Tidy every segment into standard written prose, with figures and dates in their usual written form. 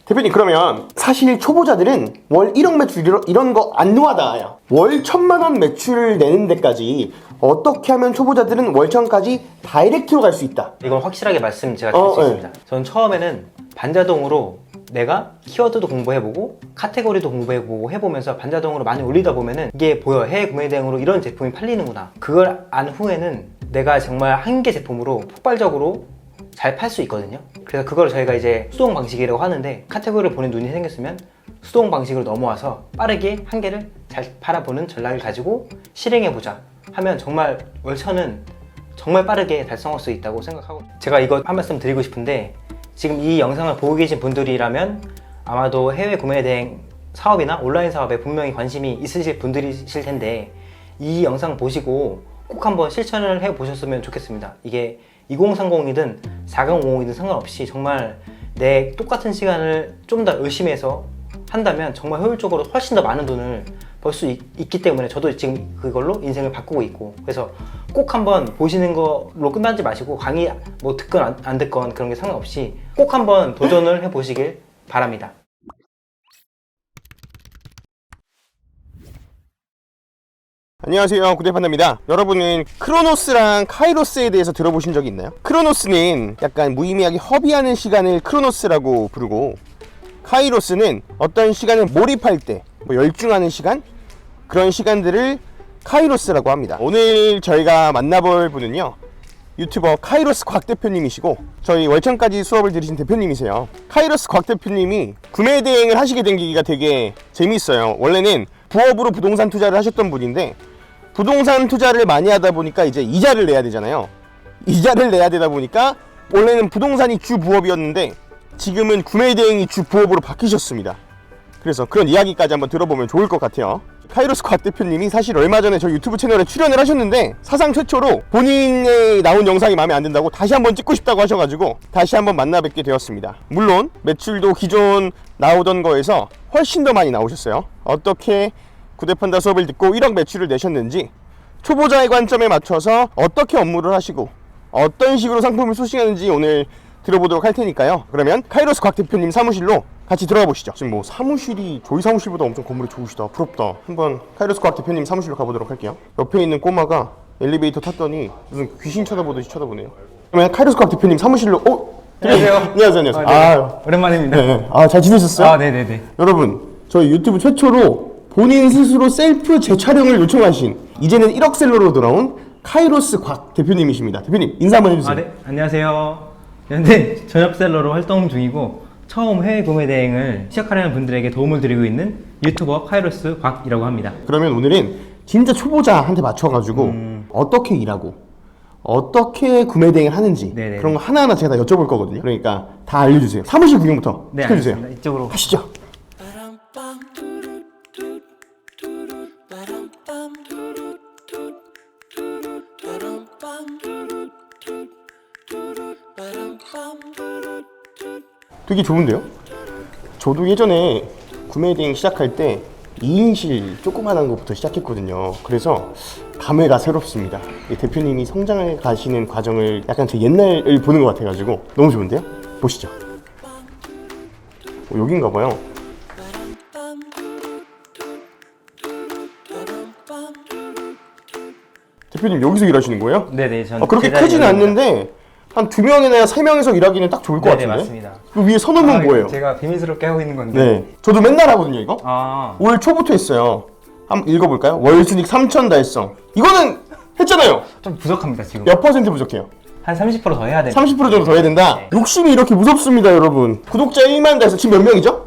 대표님, 그러면 사실 초보자들은 월 1억 매출 이런 거 안 노하다요. 월 1,000만원 매출을 내는 데까지 어떻게 하면 초보자들은 월 1,000까지 다이렉트로 갈 수 있다? 이건 확실하게 말씀 제가 드릴 수 있습니다. 저는 처음에는 반자동으로 내가 키워드도 공부해보고 카테고리도 공부해보고 해보면서 반자동으로 많이 올리다 보면은 이게 보여. 해외 구매 대행으로 이런 제품이 팔리는구나. 그걸 안 후에는 내가 정말 한 개 제품으로 폭발적으로 잘 팔 수 있거든요. 그래서 그걸 저희가 이제 수동 방식이라고 하는데, 카테고리를 보는 눈이 생겼으면 수동 방식으로 넘어와서 빠르게 한 개를 잘 팔아보는 전략을 가지고 실행해보자 하면 정말 월천은 정말 빠르게 달성할 수 있다고 생각하고, 제가 이거 한 말씀 드리고 싶은데, 지금 이 영상을 보고 계신 분들이라면 아마도 해외 구매 대행 사업이나 온라인 사업에 분명히 관심이 있으실 분들이실 텐데, 이 영상 보시고 꼭 한번 실천을 해보셨으면 좋겠습니다. 이게 2030이든 4050이든 상관없이 정말 내 똑같은 시간을 좀 더 열심히 해서 한다면 정말 효율적으로 훨씬 더 많은 돈을 벌 수 있기 때문에 저도 지금 그걸로 인생을 바꾸고 있고, 그래서 꼭 한번 보시는 걸로 끝나지 마시고 강의 뭐 듣건 안 듣건 그런 게 상관없이 꼭 한번 도전을 해보시길 바랍니다. 안녕하세요, 구대판다입니다. 여러분은 크로노스랑 카이로스에 대해서 들어보신 적이 있나요? 크로노스는 약간 무의미하게 허비하는 시간을 크로노스라고 부르고, 카이로스는 어떤 시간을 몰입할 때, 뭐 열중하는 시간? 그런 시간들을 카이로스라고 합니다. 오늘 저희가 만나볼 분은요, 유튜버 카이로스 곽 대표님이시고 저희 월천까지 수업을 들으신 대표님이세요. 카이로스 곽 대표님이 구매 대행을 하시게 된 계기가 되게 재미있어요. 원래는 부업으로 부동산 투자를 하셨던 분인데, 부동산 투자를 많이 하다 보니까 이제 이자를 내야 되잖아요. 이자를 내야 되다 보니까 원래는 부동산이 주 부업이었는데 지금은 구매 대행이 주 부업으로 바뀌셨습니다. 그래서 그런 이야기까지 한번 들어보면 좋을 것 같아요. 카이로스 곽 대표님이 사실 얼마 전에 저희 유튜브 채널에 출연을 하셨는데, 사상 최초로 본인의 나온 영상이 마음에 안 든다고 다시 한번 찍고 싶다고 하셔가지고 다시 한번 만나 뵙게 되었습니다. 물론 매출도 기존 나오던 거에서 훨씬 더 많이 나오셨어요. 어떻게 구대판다 수업을 듣고 1억 매출을 내셨는지, 초보자의 관점에 맞춰서 어떻게 업무를 하시고 어떤 식으로 상품을 소싱하는지 오늘 들어보도록 할 테니까요. 그러면 카이로스 곽 대표님 사무실로 같이 들어가 보시죠. 지금 뭐 사무실이 저희 사무실보다 엄청 건물이 좋으시다. 부럽다. 한번 카이로스 곽 대표님 사무실로 가보도록 할게요. 옆에 있는 꼬마가 엘리베이터 탔더니 무슨 귀신 쳐다보듯이 쳐다보네요. 그러면 카이로스 곽 대표님 사무실로 안녕하세요. 안녕하세요. 네. 오랜만입니다. 네. 잘 지내셨어요? 네네네. 여러분, 저희 유튜브 최초로 본인 스스로 셀프 재촬영을 요청하신, 이제는 1억 셀러로 돌아온 카이로스 곽 대표님이십니다. 대표님 인사 한번 해주세요. 네. 안녕하세요. 현재 전업셀러로 활동 중이고 처음 해외 구매 대행을 시작하려는 분들에게 도움을 드리고 있는 유튜버 카이로스 곽이라고 합니다. 그러면 오늘은 진짜 초보자한테 맞춰가지고 어떻게 일하고 어떻게 구매 대행을 하는지, 네네. 그런 거 하나하나 제가 다 여쭤볼 거거든요. 그러니까 다 알려주세요. 사무실 구경부터 네, 시켜주세요. 알겠습니다. 이쪽으로 가시죠. 되게 좋은데요? 저도 예전에 구매 대행 시작할 때 2인실 조그만한 것부터 시작했거든요. 그래서 감회가 새롭습니다. 대표님이 성장을 가시는 과정을 약간 제 옛날을 보는 것 같아가지고 너무 좋은데요? 보시죠. 여긴가 봐요. 대표님 여기서 일하시는 거예요? 네네. 저는 그렇게 크진 않는데 한 2명이나 3명이서 일하기는 딱 좋을 것 네네, 같은데? 맞습니다. 그 위에 서놓으면 뭐예요? 제가 비밀스럽게 하고 있는 건데. 네, 저도 맨날 하거든요 이거. 올 초부터 했어요. 한번 읽어볼까요? 월순익 3천 달성. 이거는 했잖아요. 좀 부족합니다 지금. 몇 퍼센트 부족해요? 한 30% 더 해야 됩니다. 30% 정도 더 해야 된다? 네. 욕심이 이렇게 무섭습니다 여러분. 구독자 1만 달성. 지금 몇 명이죠?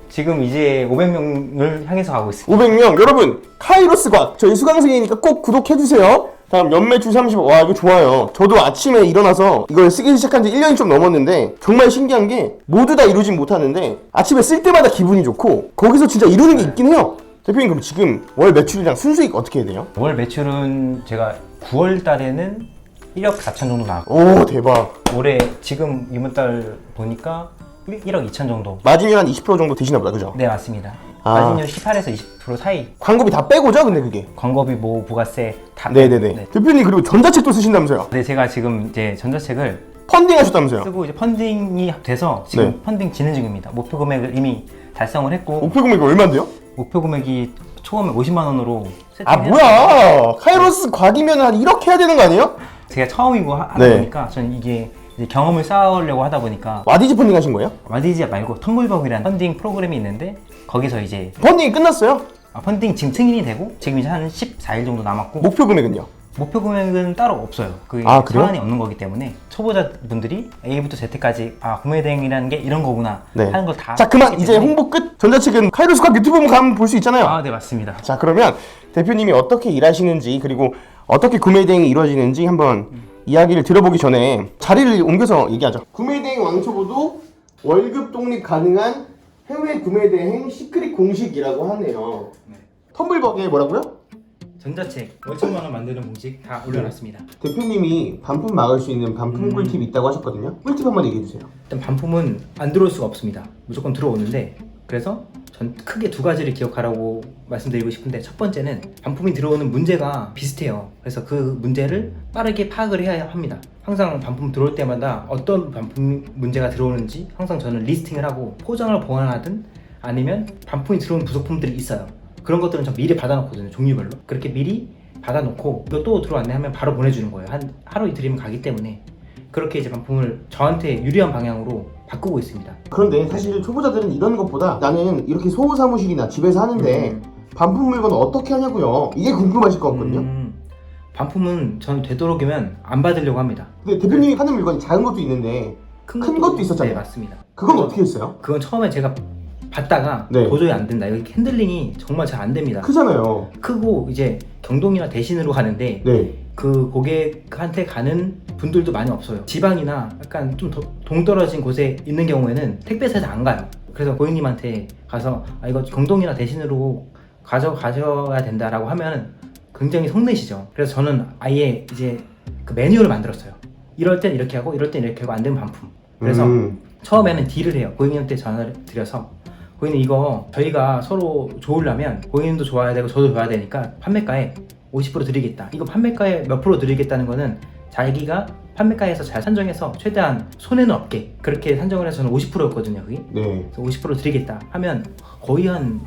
지금 이제 500명을 향해서 가고 있습니다. 500명. 여러분, 카이로스 곽 저희 수강생이니까 꼭 구독해주세요. 다음 연매출 30억. 와, 이거 좋아요. 저도 아침에 일어나서 이걸 쓰기 시작한 지 1년이 좀 넘었는데 정말 신기한 게 모두 다 이루진 못하는데 아침에 쓸 때마다 기분이 좋고 거기서 진짜 이루는 게 있긴 해요. 대표님, 그럼 지금 월 매출이랑 순수익 어떻게 해야 돼요? 월 매출은 제가 9월 달에는 1억 4천 정도 나왔고, 오, 대박. 올해 지금 이번 달 보니까 1억 2천 정도. 마진이 한 20% 정도 되시나 보다, 그죠? 네, 맞습니다. 마진율 18에서 20% 사이. 광고비 다 빼고죠, 근데 그게. 광고비, 뭐 부가세 다. 네네네. 네. 대표님 그리고 전자책도 쓰신다면서요? 네, 제가 지금 이제 전자책을 펀딩 하셨다면서요? 쓰고 이제 펀딩이 돼서 지금 네. 펀딩 진행 중입니다. 목표 금액을 이미 달성을 했고, 목표 금액이 얼마인데요? 목표 금액이 처음에 50만 원으로 아 세팅을 뭐야, 카이로스 곽이면 한 이렇게 해야 되는 거 아니에요? 제가 처음이고 하다 네. 보니까 저는 이게 이제 경험을 쌓으려고 하다 보니까 와디즈 펀딩 하신 거예요? 와디지 말고 텀블벅이라는 펀딩 프로그램이 있는데 거기서 이제 펀딩이 끝났어요? 펀딩 지금 승인이 되고 지금 이제 한 14일 정도 남았고 목표 금액은요? 목표 금액은 따로 없어요. 그게 아, 그래요? 상한이 없는 거기 때문에 초보자분들이 A부터 Z까지 구매 대행이라는 게 이런 거구나 네. 하는 걸 다 자 그만 이제 홍보 끝. 전자책은 카이로스 곽 유튜브 가면 볼 수 있잖아요. 네, 맞습니다. 자 그러면 대표님이 어떻게 일하시는지 그리고 어떻게 구매 대행이 이루어지는지 한번 이야기를 들어보기 전에 자리를 옮겨서 얘기하죠. 구매 대행 왕초보도 월급 독립 가능한 해외 구매 대행 시크릿 공식이라고 하네요. 네. 텀블벅에 뭐라고요? 전자책 5천만 원 만드는 공식 다 올려놨습니다. 대표님이 반품 막을 수 있는 반품 꿀팁이 있다고 하셨거든요. 꿀팁 한번 얘기해 주세요. 일단 반품은 안 들어올 수가 없습니다. 무조건 들어오는데 그래서 전 크게 두 가지를 기억하라고 말씀드리고 싶은데 첫 번째는 반품이 들어오는 문제가 비슷해요. 그래서 그 문제를 빠르게 파악을 해야 합니다. 항상 반품 들어올 때마다 어떤 반품 문제가 들어오는지 항상 저는 리스팅을 하고 포장을 보관하든 아니면 반품이 들어온 부속품들이 있어요. 그런 것들은 전 미리 받아놓거든요. 종류별로. 그렇게 미리 받아놓고 이거 또 들어왔네 하면 바로 보내주는 거예요. 한 하루 이틀이면 가기 때문에 그렇게 이제 반품을 저한테 유리한 방향으로 바꾸고 있습니다. 그런데 사실 초보자들은 이런 것보다 나는 이렇게 소사무실이나 집에서 하는데 반품 물건 어떻게 하냐고요. 이게 궁금하실 것 같거든요. 반품은 전 되도록이면 안 받으려고 합니다. 근데 대표님이 파는 물건이 작은 것도 있는데 큰 것도 있었잖아요. 네, 맞습니다. 그건 어떻게 했어요? 그건 처음에 제가 받다가 네. 도저히 안 된다. 이거 핸들링이 정말 잘 안 됩니다. 크잖아요. 크고 이제 경동이나 대신으로 가는데 네. 그 고객한테 가는 분들도 많이 없어요. 지방이나 약간 좀 동떨어진 곳에 있는 경우에는 택배사에서 안 가요. 그래서 고객님한테 가서 이거 경동이나 대신으로 가져야 된다라고 하면 굉장히 성내시죠. 그래서 저는 아예 이제 그 매뉴얼을 만들었어요. 이럴 땐 이렇게 하고 이럴 땐 이렇게 하고 안 되면 반품. 그래서 처음에는 딜을 해요. 고객님한테 전화를 드려서 고객님 이거 저희가 서로 좋으려면 고객님도 좋아야 되고 저도 좋아야 되니까 판매가에 50% 드리겠다. 이거 판매가에 몇 프로 드리겠다는 거는 자기가 판매가에서 잘 산정해서 최대한 손해는 없게 그렇게 산정을 해서 저는 50%였거든요. 그게. 네. 그래서 50% 드리겠다 하면 거의 한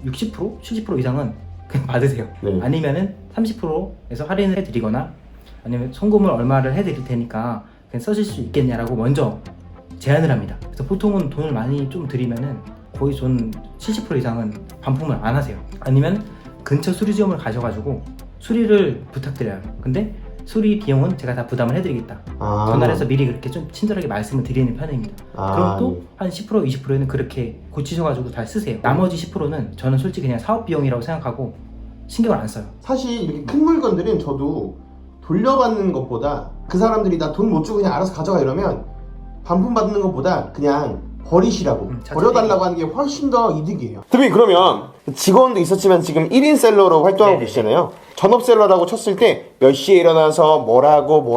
60%? 70% 이상은 그냥 받으세요. 네. 아니면은 30%에서 할인을 해드리거나 아니면 송금을 얼마를 해드릴 테니까 그냥 써실 수 있겠냐라고 먼저 제안을 합니다. 그래서 보통은 돈을 많이 좀 드리면은 거의 전 70% 이상은 반품을 안 하세요. 아니면 근처 수리점을 가셔가지고 수리를 부탁드려요. 근데 수리 비용은 제가 다 부담을 해드리겠다. 전화를 해서 미리 그렇게 좀 친절하게 말씀을 드리는 편입니다. 그럼 또 한 10% 20%는 그렇게 고치셔가지고 잘 쓰세요. 나머지 10%는 저는 솔직히 그냥 사업 비용이라고 생각하고 신경을 안 써요. 사실 이렇게 큰 물건들은 저도 돌려받는 것보다 그 사람들이 나 돈 못 주고 그냥 알아서 가져가 이러면 반품 받는 것보다 그냥 버리시라고 버려달라고 하는 게 훨씬 더 이득이에요. 대표님 그러면 직원도 있었지만 지금 1인 셀러로 활동하고 계시잖아요. 전업셀러라고 쳤을 때 몇 시에 일어나서 뭘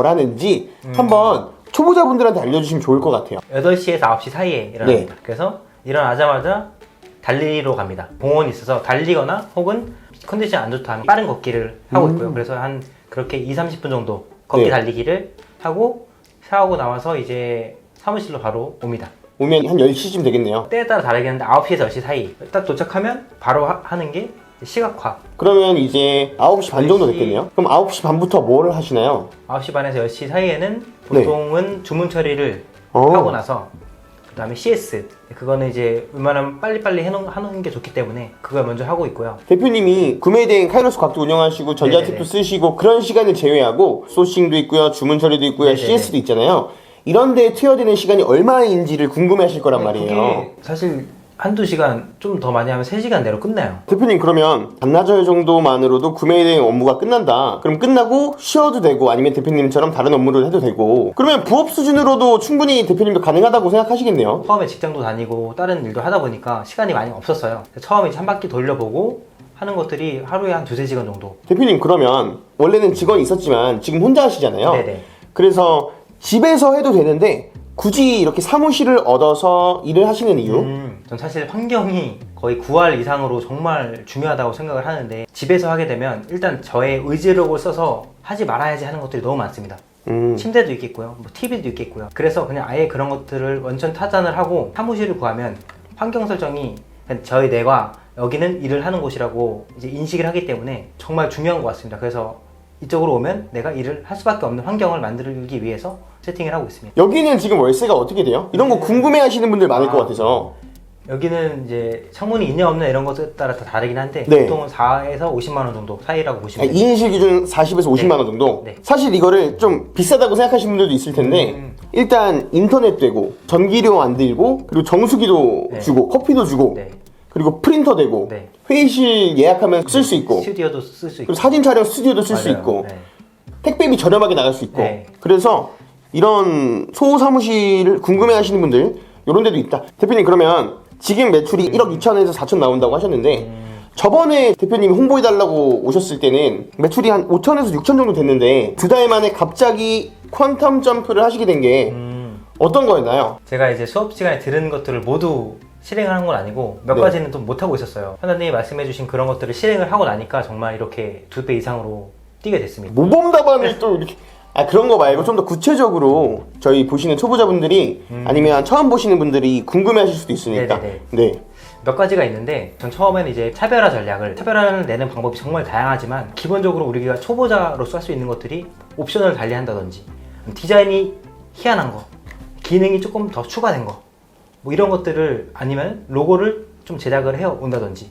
하는지 한번 초보자분들한테 알려주시면 좋을 것 같아요. 8시에서 9시 사이에 일어납니다. 그래서 일어나자마자 달리러 갑니다. 공원이 있어서 달리거나 혹은 컨디션 안 좋다 하면 빠른 걷기를 하고 있고요. 그래서 한 그렇게 2-30분 정도 걷기 달리기를 하고 샤워하고 나와서 이제 사무실로 바로 옵니다. 오면 한 10시쯤 되겠네요. 때에 따라 다르겠는데 9시에서 10시 사이 딱 도착하면 바로 하는 게 시각화. 그러면 이제 9시 반 정도 됐겠네요. 그럼 9시 반부터 뭘 하시나요? 9시 반에서 10시 사이에는 보통은 주문 처리를 어. 하고 나서 그 다음에 CS 그거는 이제 웬만하면 빨리빨리 하는 게 좋기 때문에 그걸 먼저 하고 있고요. 대표님이 구매대행 카이로스 곽도 운영하시고 전자책도 네네네. 쓰시고 그런 시간을 제외하고 소싱도 있고요, 주문 처리도 있고요, 네네네. CS도 있잖아요. 이런 데에 투여되는 시간이 얼마인지를 궁금해하실 거란 말이에요. 그게 사실 한두 시간 좀 더 많이 하면 3시간 내로 끝나요. 대표님 그러면 반나절 정도만으로도 구매대행 업무가 끝난다. 그럼 끝나고 쉬어도 되고 아니면 대표님처럼 다른 업무를 해도 되고 그러면 부업 수준으로도 충분히 대표님도 가능하다고 생각하시겠네요. 처음에 직장도 다니고 다른 일도 하다 보니까 시간이 많이 없었어요. 처음에 이제 한 바퀴 돌려보고 하는 것들이 하루에 한 2-3시간 정도. 대표님 그러면 원래는 직원이 있었지만 지금 혼자 하시잖아요. 네네. 그래서 집에서 해도 되는데 굳이 이렇게 사무실을 얻어서 일을 하시는 이유? 전 사실 환경이 거의 9할 이상으로 정말 중요하다고 생각을 하는데 집에서 하게 되면 일단 저의 의지력을 써서 하지 말아야지 하는 것들이 너무 많습니다. 침대도 있겠고요, 뭐 TV도 있겠고요. 그래서 그냥 아예 그런 것들을 원천 타잔을 하고 사무실을 구하면 환경 설정이 그냥 저희 뇌가 여기는 일을 하는 곳이라고 이제 인식을 하기 때문에 정말 중요한 것 같습니다. 그래서 이쪽으로 오면 내가 일을 할 수밖에 없는 환경을 만들기 위해서 세팅을 하고 있습니다. 여기는 지금 월세가 어떻게 돼요? 이런 거 궁금해 하시는 분들 많을 것 같아서. 여기는 이제 창문이 있냐 없냐 이런 것에 따라 다 다르긴 한데 네. 보통은 4에서 50만 원 정도 사이라고 보시면 돼요. 2인실 기준 40에서 50만 원 정도? 네. 사실 이거를 좀 비싸다고 생각하시는 분들도 있을 텐데 일단 인터넷 되고 전기료 안 들고 그리고 정수기도 네. 주고 커피도 주고 네. 그리고 프린터 되고 네. 회의실 예약하면 쓸 수 있고 스튜디오도 쓸 수 있고 그리고 사진 촬영 스튜디오도 쓸 수 맞아요. 있고 네. 택배비 저렴하게 나갈 수 있고 네. 그래서 이런 소사무실을 궁금해 하시는 분들 이런 데도 있다. 대표님 그러면 지금 매출이 1억 2천에서 4천 나온다고 하셨는데 저번에 대표님이 홍보해달라고 오셨을 때는 매출이 한 5천에서 6천 정도 됐는데 2달 만에 갑자기 퀀텀 점프를 하시게 된 게 어떤 거였나요? 제가 이제 수업 시간에 들은 것들을 모두 실행하는 건 아니고 몇 네. 가지는 좀 못하고 있었어요. 하나님이 말씀해주신 그런 것들을 실행을 하고 나니까 정말 이렇게 2배 이상으로 뛰게 됐습니다. 모범 답안을 또 이렇게 그런 거 말고 좀 더 구체적으로 저희 보시는 초보자분들이 아니면 처음 보시는 분들이 궁금해 하실 수도 있으니까 네네네. 네. 몇 가지가 있는데 전 처음에는 이제 차별화를 내는 방법이 정말 다양하지만 기본적으로 우리가 초보자로서 할 수 있는 것들이 옵션을 달리한다든지 디자인이 희한한 거, 기능이 조금 더 추가된 거, 뭐 이런 것들을 아니면 로고를 좀 제작을 해 온다든지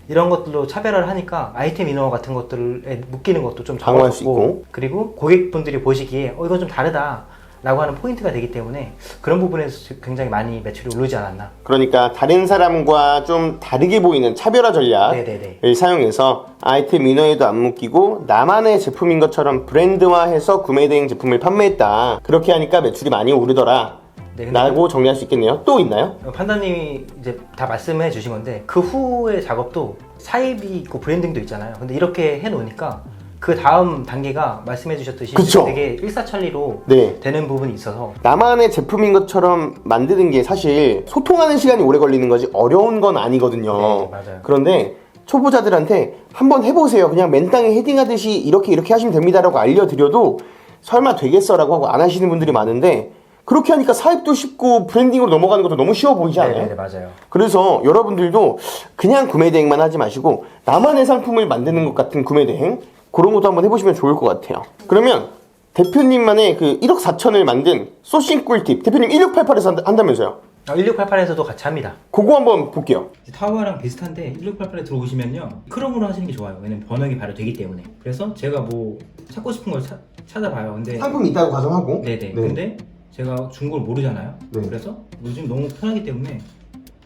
이런 것들로 차별화를 하니까 아이템 인허가 같은 것들에 묶이는 것도 좀 방어할 수 적어졌고 있고. 그리고 고객분들이 보시기에 이건 좀 다르다 라고 하는 포인트가 되기 때문에 그런 부분에서 굉장히 많이 매출이 오르지 않았나. 그러니까 다른 사람과 좀 다르게 보이는 차별화 전략을 네네네. 사용해서 아이템 인허에도 안 묶이고 나만의 제품인 것처럼 브랜드화해서 구매 대행 제품을 판매했다. 그렇게 하니까 매출이 많이 오르더라. 네, 근데 라고 정리할 수 있겠네요. 또 있나요? 판단님이 이제 다 말씀해 주신 건데 그 후의 작업도 사입이 있고 브랜딩도 있잖아요. 근데 이렇게 해 놓으니까 그 다음 단계가 말씀해 주셨듯이 그쵸. 되게 일사천리로 네. 되는 부분이 있어서 나만의 제품인 것처럼 만드는 게 사실 소통하는 시간이 오래 걸리는 거지 어려운 건 아니거든요. 네, 맞아요. 그런데 초보자들한테 한번 해보세요. 그냥 맨땅에 헤딩하듯이 이렇게 하시면 됩니다라고 알려드려도 설마 되겠어라고 하고 안 하시는 분들이 많은데 그렇게 하니까 사입도 쉽고 브랜딩으로 넘어가는 것도 너무 쉬워 보이지 않아요? 네, 맞아요. 그래서 여러분들도 그냥 구매 대행만 하지 마시고 나만의 상품을 만드는 것 같은 구매 대행 그런 것도 한번 해보시면 좋을 것 같아요. 그러면 대표님만의 그 1억 4천을 만든 소싱 꿀팁 대표님 1688에서 한다면서요? 1688에서도 같이 합니다. 그거 한번 볼게요. 타워랑 비슷한데 1688에 들어오시면요 크롬으로 하시는 게 좋아요. 왜냐면 번역이 바로 되기 때문에. 그래서 제가 뭐 찾고 싶은 걸 찾아봐요. 근데 상품이 있다고 가정하고 네네. 근데 제가 중국어를 모르잖아요. 네. 그래서 요즘 너무 편하기 때문에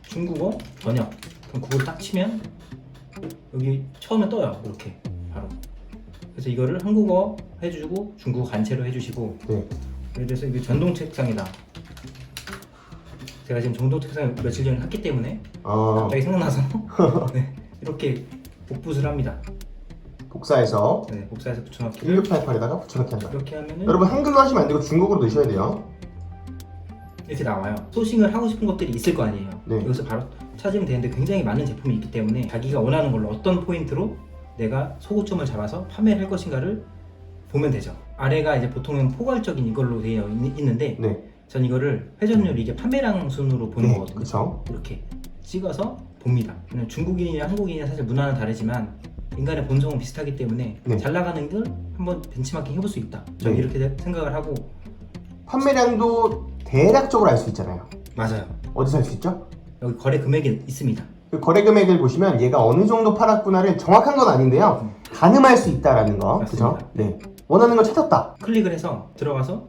중국어 번역 그럼 구글 딱 치면 여기 처음에 떠요. 이렇게 바로. 그래서 이거를 한국어 해주고 중국어 간체로 해주시고 네. 예를 들어서 이게 전동 책상이다. 제가 지금 전동 책상을 며칠 전에 샀기 때문에 갑자기 생각나서 네, 이렇게 복붙을 합니다. 복사해서 네, 복사해서 붙여넣기. 1688에다가 붙여넣기 한다. 이렇게 하면은 여러분 한글로 하시면 안 되고 중국어로 넣으셔야 돼요. 이렇게 나와요. 소싱을 하고 싶은 것들이 있을 거 아니에요. 네. 여기서 바로 찾으면 되는데 굉장히 많은 제품이 있기 때문에 자기가 원하는 걸로 어떤 포인트로 내가 소고점을 잡아서 판매를 할 것인가를 보면 되죠. 아래가 이제 보통은 포괄적인 이걸로 되어 있는데 네. 전 이거를 회전율 이게 판매량 순으로 보는 거거든요. 그렇죠. 이렇게 찍어서 봅니다. 그냥 중국인이나 한국인이나 사실 문화는 다르지만 인간의 본성은 비슷하기 때문에 네. 잘 나가는 걸 한번 벤치마킹 해볼 수 있다. 저는 네. 이렇게 생각을 하고. 판매량도 대략적으로 알 수 있잖아요. 맞아요. 어디서 알 수 있죠? 여기 거래 금액이 있습니다. 그 거래 금액을 보시면 얘가 어느 정도 팔았구나를 정확한 건 아닌데요. 가늠할 수 있다라는 거. 맞습니다. 그죠? 네. 원하는 걸 찾았다. 클릭을 해서 들어가서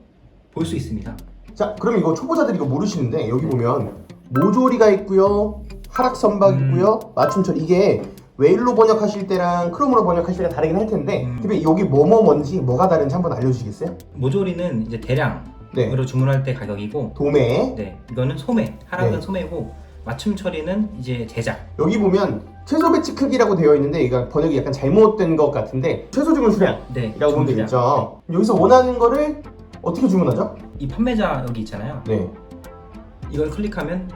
볼 수 있습니다. 자, 그럼 이거 초보자들이 이거 모르시는데 여기 보면 모조리가 있고요. 하락선박 있고요. 맞춤철 이게 웨일로 번역하실 때랑 크롬으로 번역하실 때랑 다르긴 할 텐데 대표님 여기 뭔지 뭐가 다른지 한번 알려주시겠어요? 모조리는 이제 대량으로 주문할 때 가격이고 도매. 네, 이거는 소매, 하락은 네. 소매고 맞춤 처리는 이제 제작. 여기 보면 최소 배치 크기라고 되어 있는데 이거 번역이 약간 잘못된 것 같은데 최소 주문 수량이라고 네, 보면 되겠죠. 여기서 원하는 거를 어떻게 주문하죠? 이 판매자 여기 있잖아요. 네. 이걸 클릭하면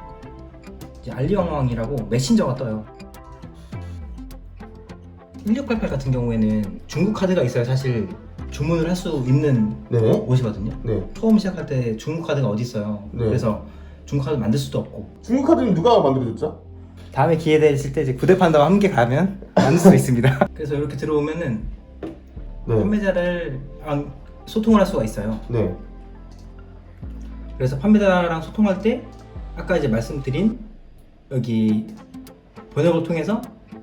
이제 알리왕왕이라고 메신저가 떠요. 1688 같은 경우에는 중국 카드가 있어야 사실 주문을 할 수 있는 네. 옷이거든요. 네. 처음 시작할 때 중국 카드가 어디 있어요. 네. 그래서 중국 카드 만들 수도 없고. 중국 카드는 누가 만들어줬죠? 다음에 기회 되실 때 이제 구대판다와 함께 가면 만들 수 있습니다. 그래서 이렇게 들어오면은 네. 판매자랑 소통을 할 수가 있어요. 네. 그래서 판매자랑 소통할 때 아까 이제 말씀드린 여기 번역을 통해서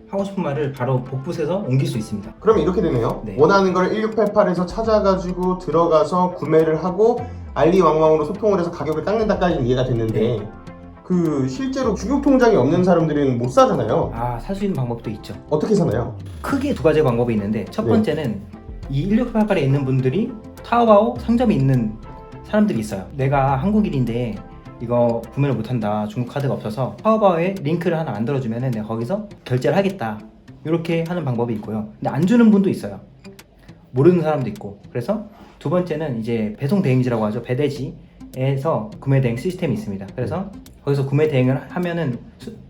하고 싶은 말을 바로 복붙해서 옮길 수 있습니다. 그러면 이렇게 되네요. 네. 원하는 걸 1688에서 찾아가지고 들어가서 구매를 하고 알리왕왕으로 소통을 해서 가격을 깎는다까지는 이해가 됐는데 네. 그 실제로 중국 통장이 없는 사람들은 못 사잖아요. 살 수 있는 방법도 있죠. 어떻게 사나요? 크게 두 가지 방법이 있는데 첫 네. 번째는 이 1688에 있는 분들이 타오바오 상점이 있는 사람들이 있어요. 내가 한국인인데 이거 구매를 못한다, 중국 카드가 없어서 타오바오에 링크를 하나 만들어주면 내가 거기서 결제를 하겠다, 이렇게 하는 방법이 있고요. 근데 안 주는 분도 있어요. 모르는 사람도 있고. 그래서 두 번째는 이제 배송 대행지라고 하죠. 배대지에서 구매 대행 시스템이 있습니다. 그래서 거기서 구매 대행을 하면은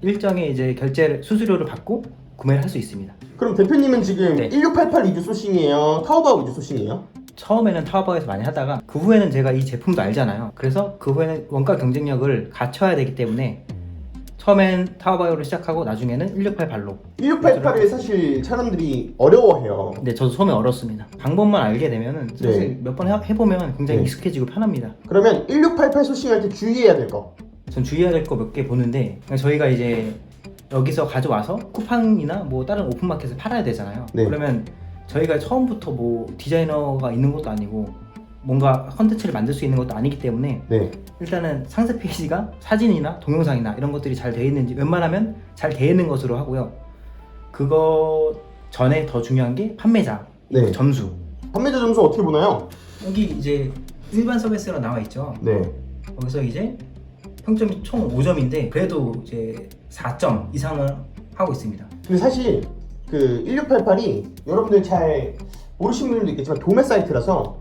일정의 이제 결제 수수료를 받고 구매를 할 수 있습니다. 그럼 대표님은 지금 네. 1688 위주 소싱이에요? 타오바오 위주 소싱이에요? 처음에는 타오바오에서 많이 하다가 그 후에는 제가 이 제품도 알잖아요. 그래서 그 후에는 원가 경쟁력을 갖춰야 되기 때문에 처음엔 타오바오로 시작하고 나중에는 1688로. 1688을 사실 사람들이 어려워해요. 근데 저도 처음에 어렵습니다. 방법만 알게 되면은 사실 네. 몇 번 해보면 굉장히 네. 익숙해지고 편합니다. 그러면 1688 소싱할 때 주의해야 될 거. 전 주의해야 될 거 몇 개 보는데, 저희가 이제 여기서 가져와서 쿠팡이나 뭐 다른 오픈마켓에 팔아야 되잖아요. 네. 그러면 저희가 처음부터 뭐 디자이너가 있는 것도 아니고 뭔가 컨텐츠를 만들 수 있는 것도 아니기 때문에 네. 일단은 상세 페이지가 사진이나 동영상이나 이런 것들이 잘 되어 있는지 웬만하면 잘 되어 있는 것으로 하고요. 그거 전에 더 중요한 게 판매자 네. 점수. 판매자 점수 어떻게 보나요? 여기 이제 일반 서비스가 나와 있죠. 네. 거기서 이제 평점이 총 5점인데 그래도 이제 4점 이상을 하고 있습니다. 근데 사실 그 1688이 여러분들 잘 모르시는 분들도 있겠지만 도매 사이트라서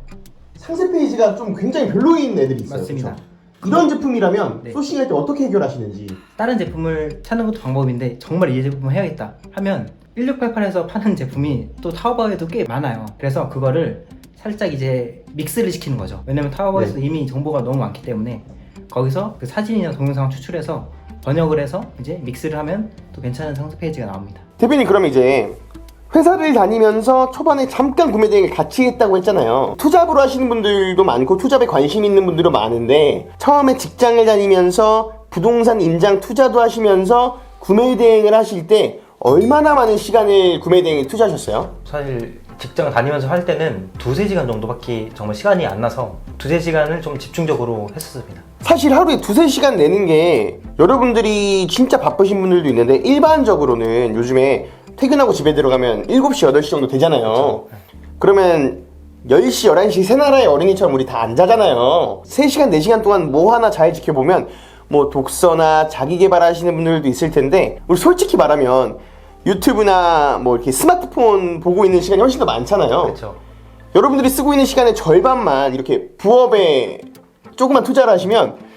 상세 페이지가 좀 굉장히 별로인 애들이 있어요. 맞습니다. 그쵸? 이런 제품이라면 네. 소싱할 때 어떻게 해결하시는지. 다른 제품을 찾는 것도 방법인데 정말 이 제품을 해야겠다 하면 1688에서 파는 제품이 또 타오바오에도 꽤 많아요. 그래서 그거를 살짝 이제 믹스를 시키는 거죠. 왜냐면 타오바오에서 네. 이미 정보가 너무 많기 때문에 거기서 그 사진이나 동영상을 추출해서 번역을 해서 이제 믹스를 하면 또 괜찮은 상세 페이지가 나옵니다. 대표님 그러면 이제 회사를 다니면서 초반에 잠깐 구매 대행을 같이 했다고 했잖아요. 투잡으로 하시는 분들도 많고 투잡에 관심 있는 분들도 많은데 처음에 직장을 다니면서 부동산 임장 투자도 하시면서 구매 대행을 하실 때 얼마나 많은 시간을 구매 대행에 투자하셨어요? 사실 직장 다니면서 할 때는 2-3시간 정도밖에 정말 시간이 안 나서 2-3시간을 좀 집중적으로 했었습니다. 사실 하루에 2-3시간 내는 게 여러분들이 진짜 바쁘신 분들도 있는데 일반적으로는 요즘에 퇴근하고 집에 들어가면 7시, 8시 정도 되잖아요. 그러면 10시, 11시 새나라의 어린이처럼 우리 다 안 자잖아요. 3시간, 4시간 동안 뭐 하나 잘 지켜보면 뭐 독서나 자기 개발하시는 분들도 있을 텐데 우리 솔직히 말하면 유튜브나 뭐 이렇게 스마트폰 보고 있는 시간이 훨씬 더 많잖아요. 그렇죠. 여러분들이 쓰고 있는 시간의 절반만 이렇게 부업에 조금만 투자를 하시면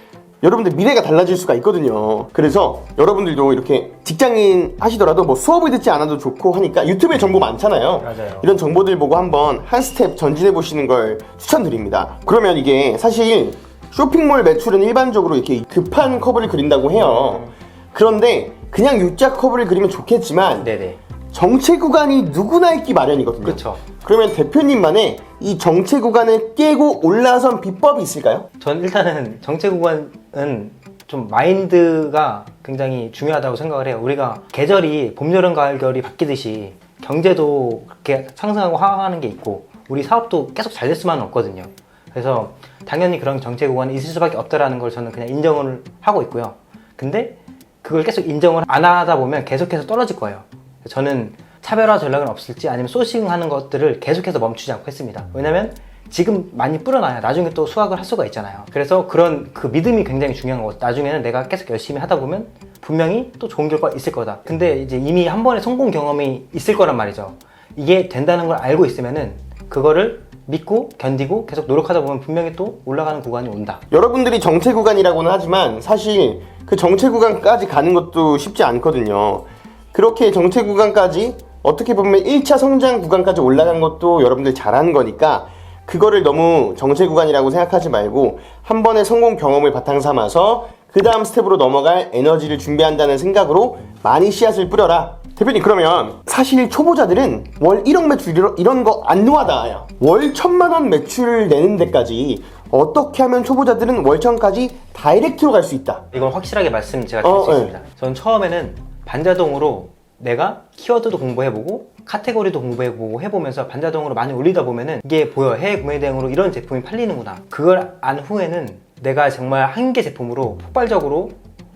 여러분들 미래가 달라질 수가 있거든요. 그래서 여러분들도 이렇게 직장인 하시더라도 뭐 수업을 듣지 않아도 좋고 하니까 유튜브에 정보 많잖아요. 맞아요. 이런 정보들 보고 한번 한 스텝 전진해 보시는 걸 추천드립니다. 그러면 이게 사실 쇼핑몰 매출은 일반적으로 이렇게 급한 커브를 그린다고 해요. 그런데 그냥 U자 커브를 그리면 좋겠지만 네네. 정체 구간이 누구나 있기 마련이거든요. 그렇죠. 그러면 대표님만의 이 정체 구간을 깨고 올라선 비법이 있을까요? 전 일단은 정체 구간은 좀 마인드가 굉장히 중요하다고 생각을 해요. 우리가 계절이 봄, 여름, 가을, 겨울이 바뀌듯이 경제도 그렇게 상승하고 하락하는 게 있고 우리 사업도 계속 잘 될 수만은 없거든요. 그래서 당연히 그런 정체 구간이 있을 수밖에 없다라는 걸 저는 그냥 인정을 하고 있고요. 근데 그걸 계속 인정을 안 하다 보면 계속해서 떨어질 거예요. 저는 차별화 전략은 없을지 아니면 소싱하는 것들을 계속해서 멈추지 않고 했습니다. 왜냐면 지금 많이 뿌려놔야 나중에 또 수확을 할 수가 있잖아요. 그래서 그런 그 믿음이 굉장히 중요한 거고 나중에는 내가 계속 열심히 하다 보면 분명히 또 좋은 결과가 있을 거다. 근데 이제 이미 한 번의 성공 경험이 있을 거란 말이죠. 이게 된다는 걸 알고 있으면은 그거를 믿고 견디고 계속 노력하다 보면 분명히 또 올라가는 구간이 온다. 여러분들이 정체 구간이라고는 하지만 사실 그 정체 구간까지 가는 것도 쉽지 않거든요. 그렇게 정체 구간까지 어떻게 보면 1차 성장 구간까지 올라간 것도 여러분들 잘하는 거니까 그거를 너무 정체 구간이라고 생각하지 말고 한 번의 성공 경험을 바탕 삼아서 그 다음 스텝으로 넘어갈 에너지를 준비한다는 생각으로 많이 씨앗을 뿌려라. 대표님, 그러면 사실 초보자들은 월 1억 매출 이런 거 안 놓아다요. 월 1,000만 원 매출을 내는 데까지 어떻게 하면 초보자들은 월 1,000까지 다이렉트로 갈 수 있다? 이건 확실하게 말씀 제가 드릴 수 네. 있습니다. 전 처음에는 반자동으로 내가 키워드도 공부해보고 카테고리도 공부해보고 해보면서 반자동으로 많이 올리다 보면은 이게 보여. 해외 구매 대행으로 이런 제품이 팔리는구나. 그걸 안 후에는 내가 정말 한 개 제품으로 폭발적으로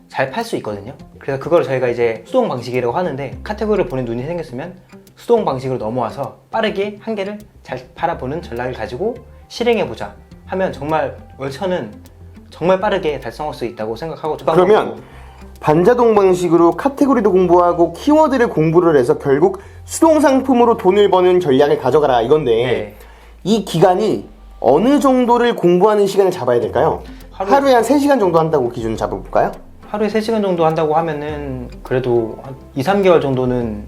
잘 팔 수 있거든요. 그래서 그걸 저희가 이제 수동 방식이라고 하는데, 카테고리를 보는 눈이 생겼으면 수동 방식으로 넘어와서 빠르게 한 개를 잘 팔아보는 전략을 가지고 실행해보자 하면 정말 월천은 정말 빠르게 달성할 수 있다고 생각하고, 그러면 반자동 방식으로 카테고리도 공부하고 키워드를 공부를 해서 결국 수동 상품으로 돈을 버는 전략을 가져가라 이건데, 네. 이 기간이 어느 정도를 공부하는 시간을 잡아야 될까요? 하루에 한 3시간 정도 한다고 기준 잡아볼까요? 하루에 3시간 정도 한다고 하면은 그래도 한 2, 3개월 정도는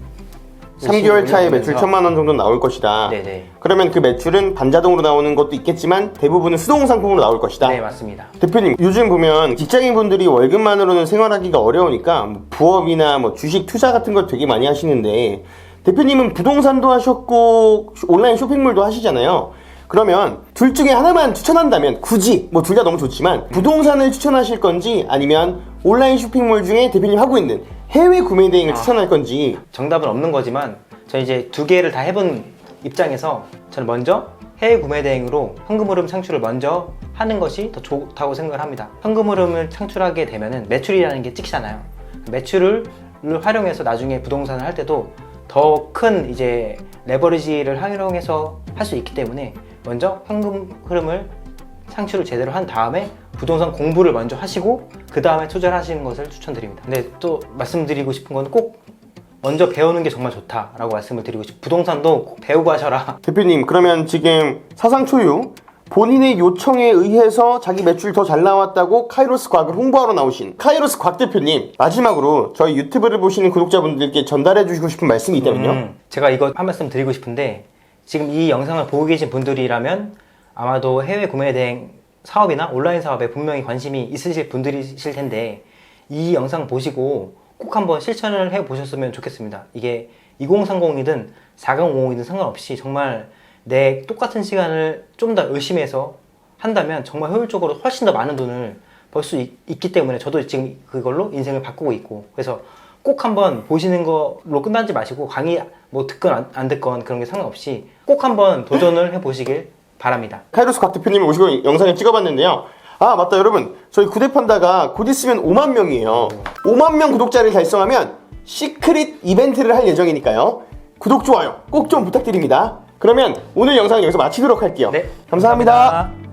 3개월 차에 매출 올려보면서 1,000만 원 정도 나올 것이다. 네네. 그러면 그 매출은 반자동으로 나오는 것도 있겠지만 대부분은 수동 상품으로 나올 것이다. 네, 맞습니다. 대표님, 요즘 보면 직장인분들이 월급만으로는 생활하기가 어려우니까 뭐 부업이나 뭐 주식 투자 같은 걸 되게 많이 하시는데, 대표님은 부동산도 하셨고 온라인 쇼핑몰도 하시잖아요. 그러면 둘 중에 하나만 추천한다면, 굳이 뭐 둘 다 너무 좋지만 부동산을 추천하실 건지 아니면 온라인 쇼핑몰 중에 대표님 하고 있는 해외 구매 대행을 추천할 건지. 정답은 없는 거지만 저는 이제 두 개를 다 해본 입장에서 저는 먼저 해외 구매 대행으로 현금 흐름 창출을 먼저 하는 것이 더 좋다고 생각을 합니다. 현금 흐름을 창출하게 되면은 매출이라는 게 찍히잖아요. 매출을 활용해서 나중에 부동산을 할 때도 더 큰 이제 레버리지를 활용해서 할 수 있기 때문에 먼저 현금 흐름을 창출을 제대로 한 다음에 부동산 공부를 먼저 하시고 그 다음에 투자를 하시는 것을 추천드립니다. 근데 또 말씀드리고 싶은 건 꼭 먼저 배우는 게 정말 좋다라고 말씀을 드리고 싶어요. 부동산도 꼭 배우고 하셔라. 대표님, 그러면 지금 사상초유 본인의 요청에 의해서 자기 매출 더 잘 나왔다고 카이로스 과학을 홍보하러 나오신 카이로스 곽 대표님, 마지막으로 저희 유튜브를 보시는 구독자분들께 전달해 주시고 싶은 말씀이 있다면요? 제가 이거 한 말씀 드리고 싶은데, 지금 이 영상을 보고 계신 분들이라면 아마도 해외 구매 대행 사업이나 온라인 사업에 분명히 관심이 있으실 분들이실 텐데, 이 영상 보시고 꼭 한번 실천을 해 보셨으면 좋겠습니다. 이게 2030이든 4050이든 상관없이 정말 내 똑같은 시간을 좀 더 열심히 해서 한다면 정말 효율적으로 훨씬 더 많은 돈을 벌 수 있기 때문에 저도 지금 그걸로 인생을 바꾸고 있고, 그래서 꼭 한번 보시는 걸로 끝나지 마시고, 강의 뭐 듣건 안 듣건 그런 게 상관없이 꼭 한번 도전을 해 보시길 바랍니다. 카이로스 곽 대표님이 오시고 영상을 찍어봤는데요. 아, 맞다, 여러분. 저희 구대판다가 곧 있으면 5만 명이에요. 5만 명 구독자를 달성하면 시크릿 이벤트를 할 예정이니까요. 구독, 좋아요 꼭 좀 부탁드립니다. 그러면 오늘 영상은 여기서 마치도록 할게요. 네, 감사합니다. 감사합니다.